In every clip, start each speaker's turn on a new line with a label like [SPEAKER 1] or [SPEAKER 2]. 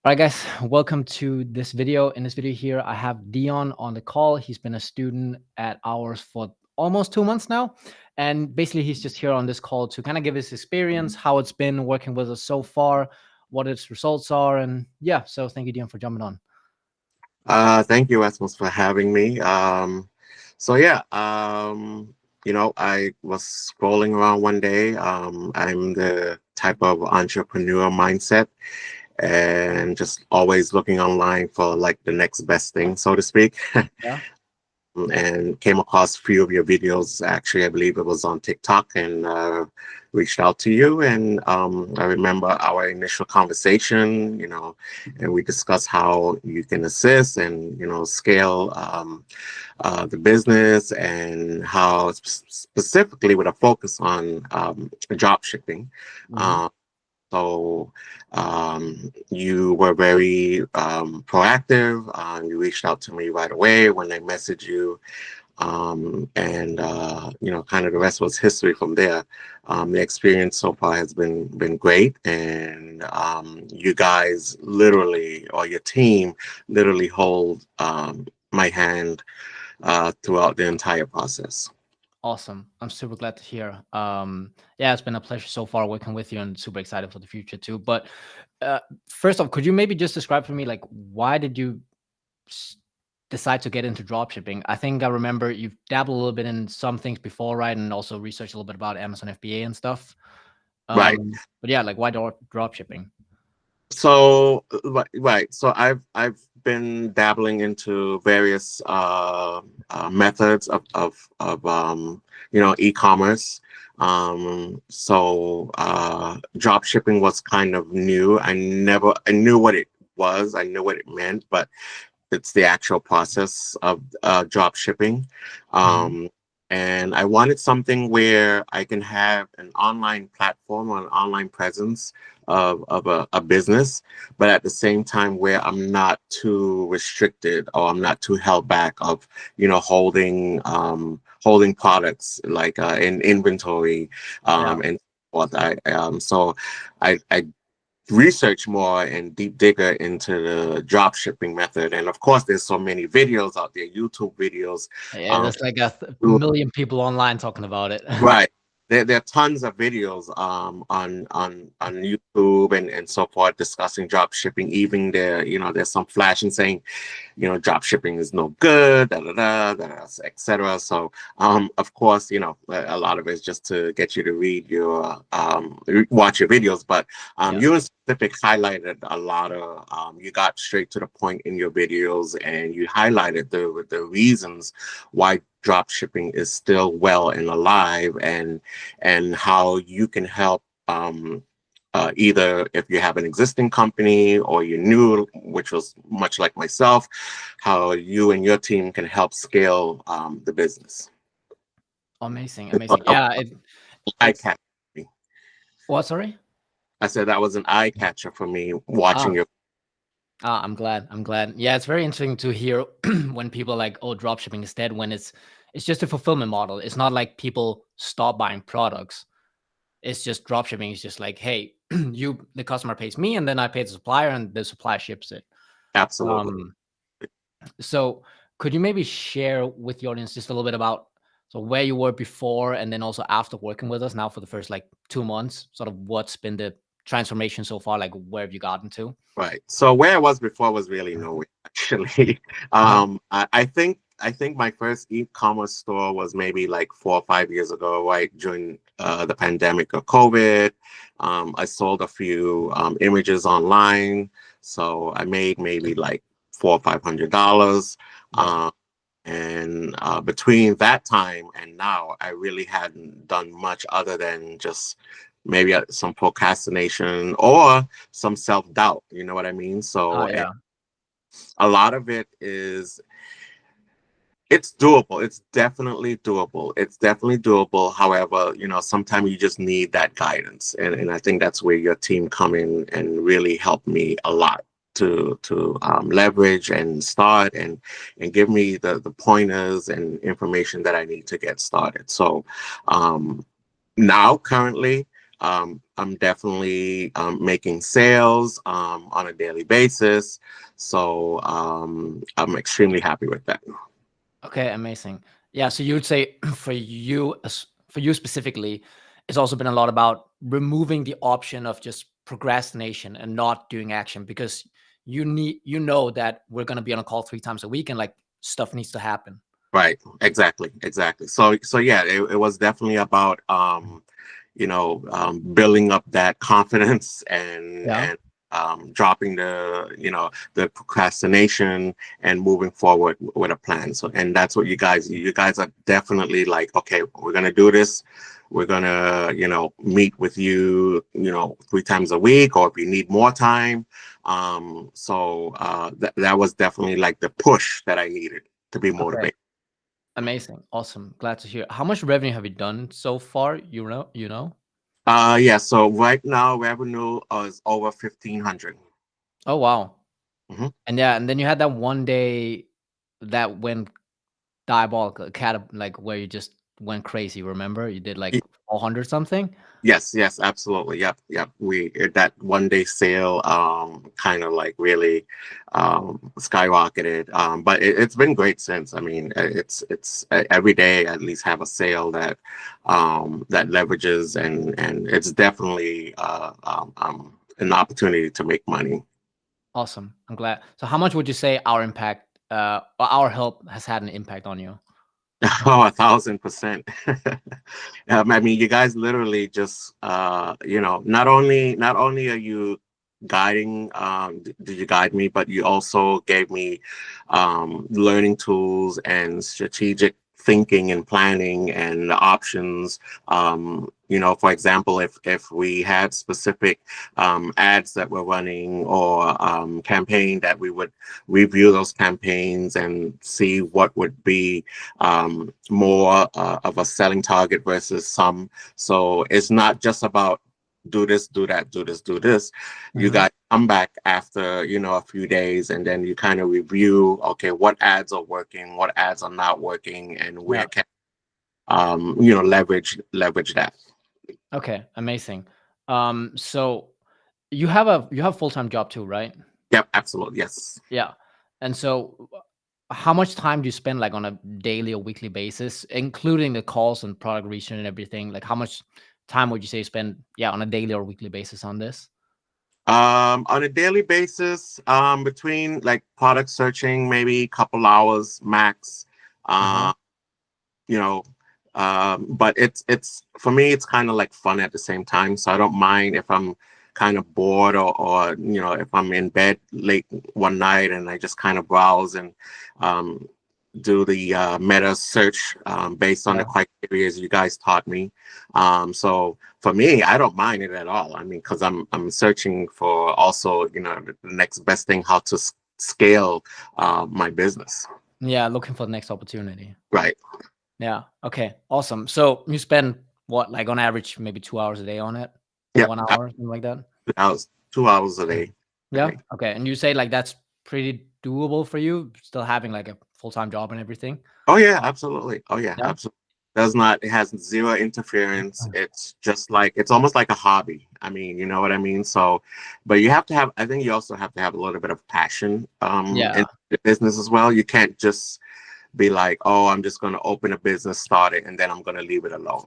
[SPEAKER 1] All right, guys, welcome to this video. In this video here, I have Dion on the call. He's been a student at ours for almost 2 months now. And basically, he's just here on this call to kind of give his experience, how it's been working with us so far, what its results are. And yeah, so thank you, Dion, for jumping on.
[SPEAKER 2] Thank you, Asmus, for having me. So yeah, I was scrolling around one day. I'm the type of entrepreneur mindset and just always looking online for like the next best thing, so to speak.
[SPEAKER 1] Yeah.
[SPEAKER 2] And came across a few of your videos. Actually, I believe it was on TikTok, and reached out to you. And I remember our initial conversation, and we discussed how you can assist and, scale the business, and how specifically with a focus on drop shipping.
[SPEAKER 1] Mhm.
[SPEAKER 2] So you were very proactive. You reached out to me right away when I messaged you. And kind of the rest was history from there. The experience so far has been great, and you guys literally, or your team literally hold my hand throughout the entire process.
[SPEAKER 1] Awesome. I'm super glad to hear. Yeah, it's been a pleasure so far working with you and super excited for the future too. But uh, first off, could you maybe just describe for me, like, why did you s- decide to get into dropshipping? I think I remember you've dabbled a little bit in some things before, right? And also researched a little bit about Amazon FBA and stuff.
[SPEAKER 2] Right.
[SPEAKER 1] But yeah, like why dropshipping?
[SPEAKER 2] So right. So I've been dabbling into various methods of e-commerce. Drop shipping was kind of new. I knew what it was. I knew what it meant, but it's the actual process of drop shipping.
[SPEAKER 1] Mhm.
[SPEAKER 2] And I wanted something where I can have an online platform or an online presence of a business, but at the same time where I'm not too restricted, or I'm not too held back of, holding products like in inventory,
[SPEAKER 1] Yeah.
[SPEAKER 2] and what I research more and deep digger into the drop shipping method. And of course, there's so many videos out there, YouTube videos.
[SPEAKER 1] Yeah,
[SPEAKER 2] Um,
[SPEAKER 1] there's like a million people online talking about it.
[SPEAKER 2] right. There are tons of videos on YouTube and so forth discussing drop shipping. Even there, there's some flashing saying, drop shipping is no good, etc. So, of course, a lot of it is just to get you to watch your videos. But
[SPEAKER 1] Yeah.
[SPEAKER 2] you in specific highlighted a lot of, you got straight to the point in your videos, and you highlighted the reasons why drop shipping is still well and alive, and how you can help. Either if you have an existing company or you're new, which was much like myself, how you and your team can help scale the business.
[SPEAKER 1] Amazing,
[SPEAKER 2] That
[SPEAKER 1] amazing.
[SPEAKER 2] was
[SPEAKER 1] Yeah,
[SPEAKER 2] an eye
[SPEAKER 1] it's
[SPEAKER 2] catcher for me.
[SPEAKER 1] what? Sorry.
[SPEAKER 2] I said that was an eye catcher for me watching
[SPEAKER 1] Ah,
[SPEAKER 2] your.
[SPEAKER 1] I'm glad. I'm glad. Yeah, it's very interesting to hear when people are like, oh, dropshipping is dead, when it's just a fulfillment model. It's not like people stop buying products. It's just dropshipping. It's just like, hey, the customer pays me, and then I pay the supplier, and the supplier ships it.
[SPEAKER 2] Absolutely.
[SPEAKER 1] Um, so could you maybe share with the audience just a little bit about so where you were before and then also after working with us now for the first like 2 months, sort of what's been the transformation so far? Like where have you gotten to?
[SPEAKER 2] Right. So where I was before was really nowhere, actually.
[SPEAKER 1] Uh-huh.
[SPEAKER 2] I think my first e-commerce store was maybe like 4 or 5 years ago, right during the pandemic of COVID. I sold a few images online, so I made maybe like $400 or $500.
[SPEAKER 1] Yeah.
[SPEAKER 2] And between that time and now, I really hadn't done much other than just maybe some procrastination or some self-doubt. You know what I mean?
[SPEAKER 1] Ah,
[SPEAKER 2] So
[SPEAKER 1] yeah.
[SPEAKER 2] a lot of it is, it's doable. It's definitely doable. It's definitely doable. However, sometimes you just need that guidance. And I think that's where your team come in and really help me a lot to leverage and start and give me the pointers and information that I need to get started. So now currently I'm definitely making sales on a daily basis. So I'm extremely happy with that.
[SPEAKER 1] Okay, amazing. Yeah, so you would say for you, for you specifically, it's also been a lot about removing the option of just procrastination and not doing action because you know that we're gonna be on a call 3 times a week and like stuff needs to happen.
[SPEAKER 2] Right. Exactly. Exactly. So yeah, it was definitely about building up that confidence
[SPEAKER 1] Yeah.
[SPEAKER 2] and dropping the procrastination and moving forward with a plan. So, and that's what you guys are definitely like, okay, we're gonna do this. We're gonna meet with you 3 times a week, or if you need more time. So that was definitely like the push that I needed to be
[SPEAKER 1] Okay.
[SPEAKER 2] motivated.
[SPEAKER 1] Amazing. Awesome. Glad to hear. How much revenue have you done so far? You know?
[SPEAKER 2] Yeah, so right now revenue is over 1,500.
[SPEAKER 1] Oh wow.
[SPEAKER 2] Hmm.
[SPEAKER 1] And yeah, and then you had that one day that went diabolical, like where you just went crazy. Remember, you did like 400 something.
[SPEAKER 2] Yes, yes, absolutely. Yep, yep. That 1 day sale kind of like really skyrocketed. But it's been great since. I mean, every day I at least have a sale that leverages, and it's definitely an opportunity to make money.
[SPEAKER 1] Awesome. I'm glad. So, how much would you say our impact, or our help, has had an impact on you?
[SPEAKER 2] Oh, 1,000%. I mean, you guys literally just, not only are you guiding, did you guide me, but you also gave me learning tools and strategic thinking and planning and options. For example, if we had specific ads that we're running, or campaign, that we would review those campaigns and see what would be more of a selling target versus some. So it's not just about do this, do that, do this, do this. You
[SPEAKER 1] Mhm.
[SPEAKER 2] guys come back after a few days, and then you kind of review, okay, what ads are working, what ads are not working, and
[SPEAKER 1] Yeah.
[SPEAKER 2] where can leverage that.
[SPEAKER 1] Okay. Amazing. So you have full-time job too, right?
[SPEAKER 2] Yep, absolutely, yes.
[SPEAKER 1] Yeah. And so, how much time do you spend like on a daily or weekly basis, including the calls and product research and everything? Like, how much time would you say you spend, yeah, on a daily or weekly basis on this?
[SPEAKER 2] On a daily basis, between like product searching, maybe a couple hours max.
[SPEAKER 1] Uh huh.
[SPEAKER 2] Uh, you know, but it's for me, it's kind of like fun at the same time. So I don't mind if I'm kind of bored, or if I'm in bed late one night and I just kind of browse and um, do the meta search based on the
[SPEAKER 1] Yeah.
[SPEAKER 2] criteria you guys taught me. So for me, I don't mind it at all. I mean, because I'm searching for also the next best thing, how to scale my business.
[SPEAKER 1] Yeah. Looking for the next opportunity.
[SPEAKER 2] Right.
[SPEAKER 1] Yeah. Okay. Awesome. So you spend what, like on average, maybe 2 hours a day on it, or
[SPEAKER 2] Yep.
[SPEAKER 1] 1 hour, something like that?
[SPEAKER 2] 2 hours, 2 hours a day.
[SPEAKER 1] Yeah. Okay. And you say like that's pretty doable for you, still having like a full-time job and everything?
[SPEAKER 2] Oh yeah, absolutely. Oh yeah,
[SPEAKER 1] Yeah.
[SPEAKER 2] absolutely. Does not. It has zero interference. It's just like it's almost like a hobby. I mean, you know what I mean. So, but you have to have. I think you also have to have a little bit of passion
[SPEAKER 1] Yeah.
[SPEAKER 2] in the business as well. You can't just be like, oh, I'm just going to open a business, start it, and then I'm going to leave it alone.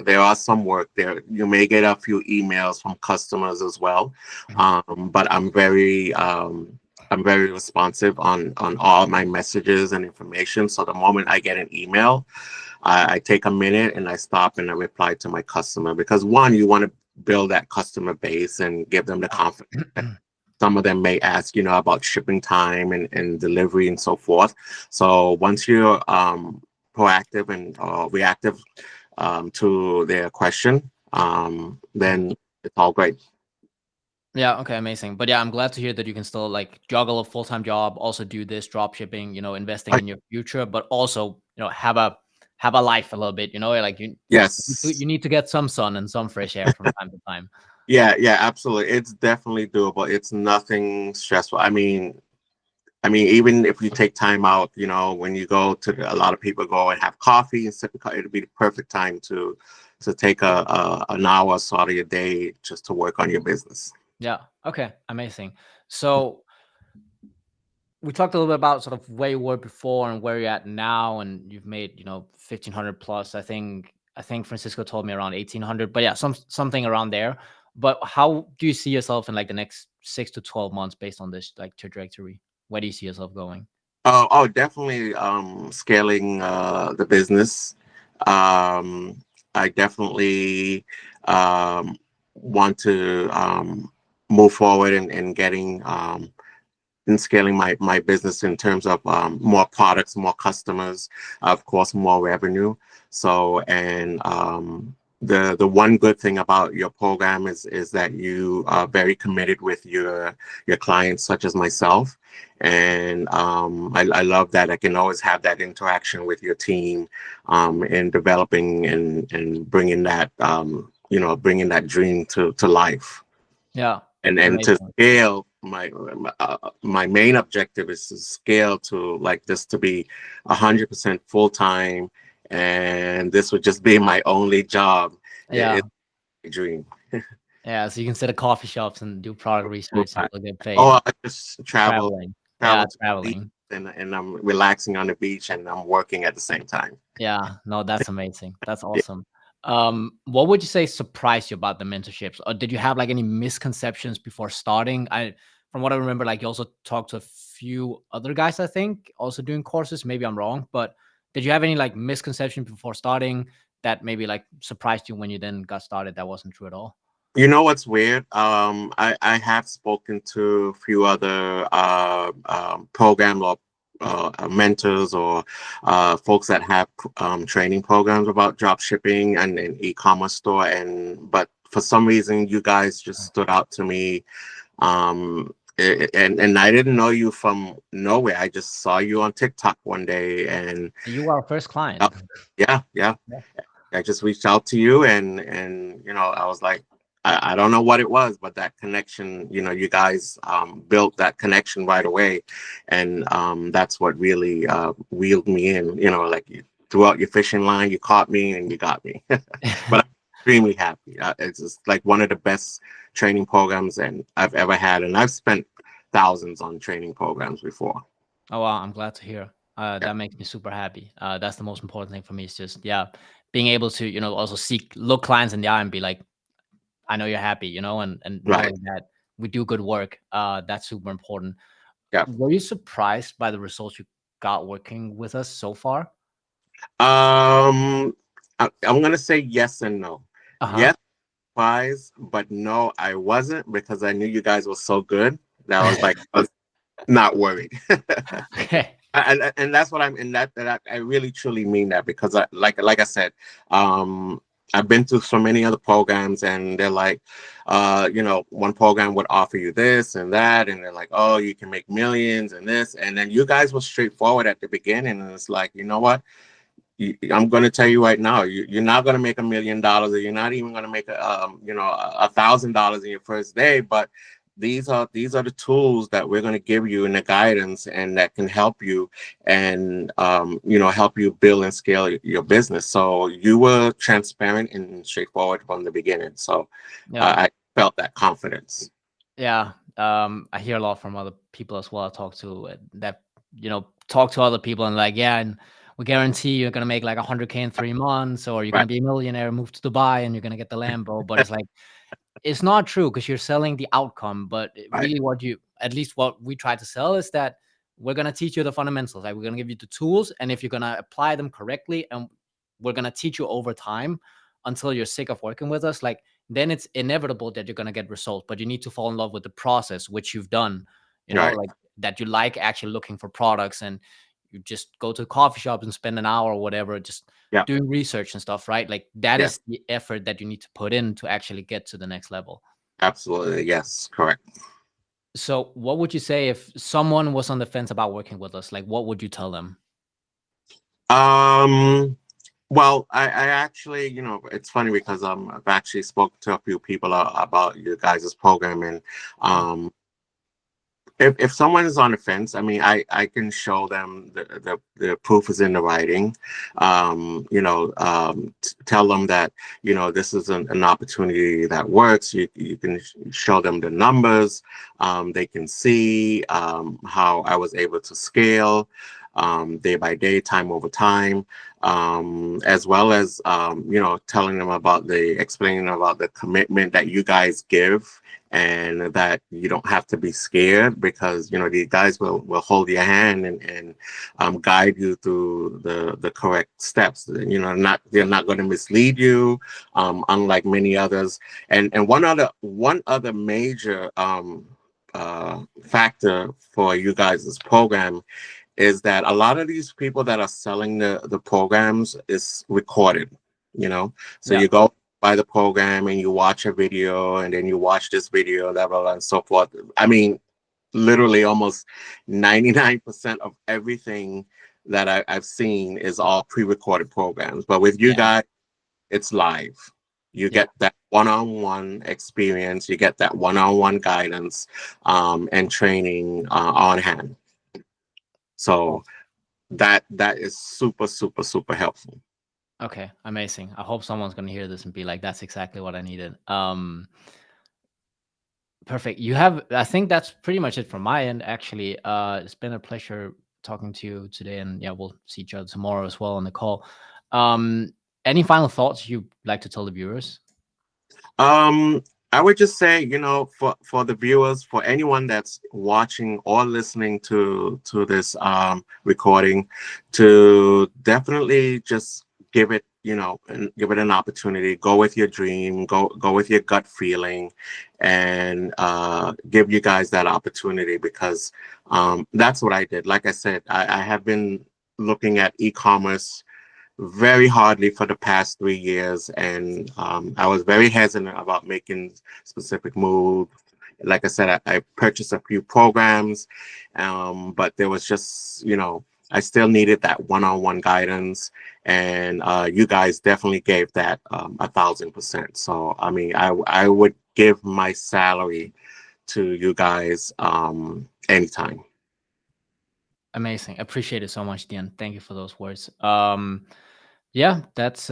[SPEAKER 2] There are some work there. You may get a few emails from customers as well,
[SPEAKER 1] Mhm.
[SPEAKER 2] but I'm very responsive on all my messages and information. So the moment I get an email, I take a minute and I stop and I reply to my customer, because one, you want to build that customer base and give them the confidence. Some of them may ask, about shipping time and delivery and so forth. So once you're proactive and reactive to their question, then it's all great.
[SPEAKER 1] Yeah, okay, amazing. But yeah, I'm glad to hear that you can still like juggle a full-time job, also do this drop shipping, investing
[SPEAKER 2] Oh,
[SPEAKER 1] in your future, but also, have a life a little bit, like
[SPEAKER 2] yes.
[SPEAKER 1] you need to get some sun and some fresh air from time to time.
[SPEAKER 2] Yeah, yeah, absolutely. It's definitely doable. It's nothing stressful. I mean, even if you take time out, when you go to a lot of people go and have coffee and sip, it'd be the perfect time to take an hour or so out of your day just to work on your business.
[SPEAKER 1] Yeah. Okay. Amazing. So we talked a little bit about sort of where you were before and where you're at now, and you've made 1,500 plus. I think Francisco told me around 1,800, but yeah, something around there. But how do you see yourself in like the next 6 to 12 months based on this like trajectory? Where do you see yourself going?
[SPEAKER 2] Definitely scaling the business. I definitely um, want to move forward in getting in scaling my business in terms of more products, more customers, of course, more revenue. So, and the one good thing about your program is that you are very committed with your clients, such as myself. And I love that I can always have that interaction with your team in developing and bringing that bringing that dream to life.
[SPEAKER 1] Yeah.
[SPEAKER 2] And to
[SPEAKER 1] Amazing.
[SPEAKER 2] scale my main objective is to scale to like this to be 100% full time, and this would just be my only job.
[SPEAKER 1] Yeah.
[SPEAKER 2] It's a dream.
[SPEAKER 1] Yeah. So you can sit at coffee shops and do product research and still get paid.
[SPEAKER 2] Oh, I just
[SPEAKER 1] Traveling. Yeah.
[SPEAKER 2] travel to the beach,
[SPEAKER 1] Traveling.
[SPEAKER 2] and I'm relaxing on the beach and I'm working at the same time.
[SPEAKER 1] Yeah, no, that's amazing. That's
[SPEAKER 2] Yeah.
[SPEAKER 1] awesome. What would you say surprised you about the mentorships? Or did you have like any misconceptions before starting? From what I remember, like you also talked to a few other guys, I think, also doing courses. Maybe I'm wrong, but did you have any like misconception before starting that maybe like surprised you when you then got started that wasn't true at all?
[SPEAKER 2] You know what's weird? I have spoken to a few other program or mentors or folks that have training programs about drop shipping and e-commerce store, and but for some reason you guys just stood out to me. And I didn't know you from nowhere. I just saw you on TikTok one day, and
[SPEAKER 1] You were our first
[SPEAKER 2] uh,
[SPEAKER 1] client.
[SPEAKER 2] yeah, I just reached out to you, and I was like, I don't know what it was, but that connection, you guys built that connection right away, and that's what really reeled me in. Like you threw out your fishing line, you caught me, and you got me. But I'm extremely happy. It's just like one of the best training programs and I've ever had, and I've spent thousands on training programs before.
[SPEAKER 1] Oh wow, I'm glad to hear.
[SPEAKER 2] Yeah,
[SPEAKER 1] That makes me super happy. That's the most important thing for me. Is just yeah, being able to also look clients in the eye and be like, I know you're happy, and
[SPEAKER 2] right.
[SPEAKER 1] knowing that we do good work. That's super important.
[SPEAKER 2] Yeah.
[SPEAKER 1] Were you surprised by the results you got working with us so far?
[SPEAKER 2] I'm gonna say yes and no.
[SPEAKER 1] Uh huh.
[SPEAKER 2] Yes, surprised, but no, I wasn't because I knew you guys were so good that I was not worried.
[SPEAKER 1] Okay.
[SPEAKER 2] And that's what I'm in that I really truly mean that because like I said, um, I've been through so many other programs and they're like, one program would offer you this and that, and they're like, oh, you can make millions and this, and then you guys were straightforward at the beginning, and it's like, you know what? I'm going to tell you right now, you're not going to make $1 million, or you're not even going to make $1,000 in your first day. But these are the tools that we're going to give you and the guidance, and that can help you and help you build and scale your business. So you were transparent and straightforward from the beginning. So
[SPEAKER 1] Yeah.
[SPEAKER 2] I felt that confidence.
[SPEAKER 1] Yeah. I hear a lot from other people as well. I talk to that talk to other people and like, yeah, and we guarantee you're gonna make like 100K in 3 months, or you're
[SPEAKER 2] Right,
[SPEAKER 1] gonna be a millionaire, move to Dubai, and you're gonna get the Lambo. But it's like it's not true because you're selling the outcome. But
[SPEAKER 2] right,
[SPEAKER 1] really, at least what we try to sell is that we're gonna teach you the fundamentals. Like we're gonna give you the tools, and if you're gonna apply them correctly, and we're gonna teach you over time until you're sick of working with us, like then it's inevitable that you're gonna get results. But you need to fall in love with the process, which you've done.
[SPEAKER 2] right.
[SPEAKER 1] Like that you like actually looking for products, and you just go to a coffee shop and spend an hour or whatever, just
[SPEAKER 2] Yeah,
[SPEAKER 1] doing research and stuff, right? Like that
[SPEAKER 2] yeah,
[SPEAKER 1] is the effort that you need to put in to actually get to the next level.
[SPEAKER 2] absolutely. Yes, correct.
[SPEAKER 1] So, what would you say if someone was on the fence about working with us? Like, what would you tell them?
[SPEAKER 2] Um, Well, I actually, it's funny because I've actually spoken to a few people about your guys' program, and um, if someone is on the fence, I mean, I can show them the proof is in the writing. Tell them that, this is an opportunity that works. You can show them the numbers. They can see how I was able to scale day by day, time over time, as well as, telling them explaining about the commitment that you guys give, and that you don't have to be scared, because these guys will hold your hand, and guide you through the correct steps. Not they're not going to mislead you, unlike many others. And one other major factor for you guys' program is that a lot of these people that are selling the programs is recorded, so
[SPEAKER 1] Yeah.
[SPEAKER 2] you go by the program and you watch a video, and then you watch this video, blah, blah, blah, and so forth. I mean, literally almost 99% of everything that I've seen is all pre-recorded programs. But with you
[SPEAKER 1] Yeah.
[SPEAKER 2] guys, it's live. You
[SPEAKER 1] Yeah.
[SPEAKER 2] get that one-on-one experience, you get that one-on-one guidance, and training on hand. So that is super, super, super helpful.
[SPEAKER 1] Okay, amazing. I hope someone's gonna hear this and be like, "That's exactly what I needed." Perfect. I think that's pretty much it from my end. Actually, it's been a pleasure talking to you today, and yeah, we'll see each other tomorrow as well on the call. Um, any final thoughts you'd like to tell the viewers?
[SPEAKER 2] Um, I would just say, for the viewers, for anyone that's watching or listening to this recording, to definitely just give it an opportunity. Go with your dream. Go with your gut feeling, and give you guys that opportunity, because that's what I did. Like I said, I have been looking at e-commerce very hardly for the past 3 years, and I was very hesitant about making specific moves. Like I said, I purchased a few programs, but there was just, I still needed that one-on-one guidance, and you guys definitely gave that 1,000%. So I mean, I would give my salary to you guys anytime.
[SPEAKER 1] Amazing. Appreciate it so much, Dion. Thank you for those words. Yeah, that's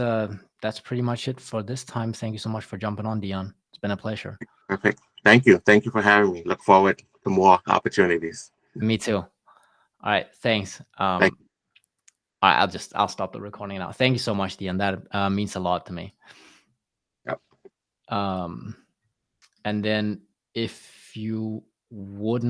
[SPEAKER 1] pretty much it for this time. Thank you so much for jumping on, Dion. It's been a pleasure.
[SPEAKER 2] Perfect. Thank you for having me. Look forward to more opportunities.
[SPEAKER 1] Me too. All right, thanks.
[SPEAKER 2] Thank
[SPEAKER 1] I'll stop the recording now. Thank you so much, Dion. That means a lot to me.
[SPEAKER 2] you.
[SPEAKER 1] Um, and then if you wouldn't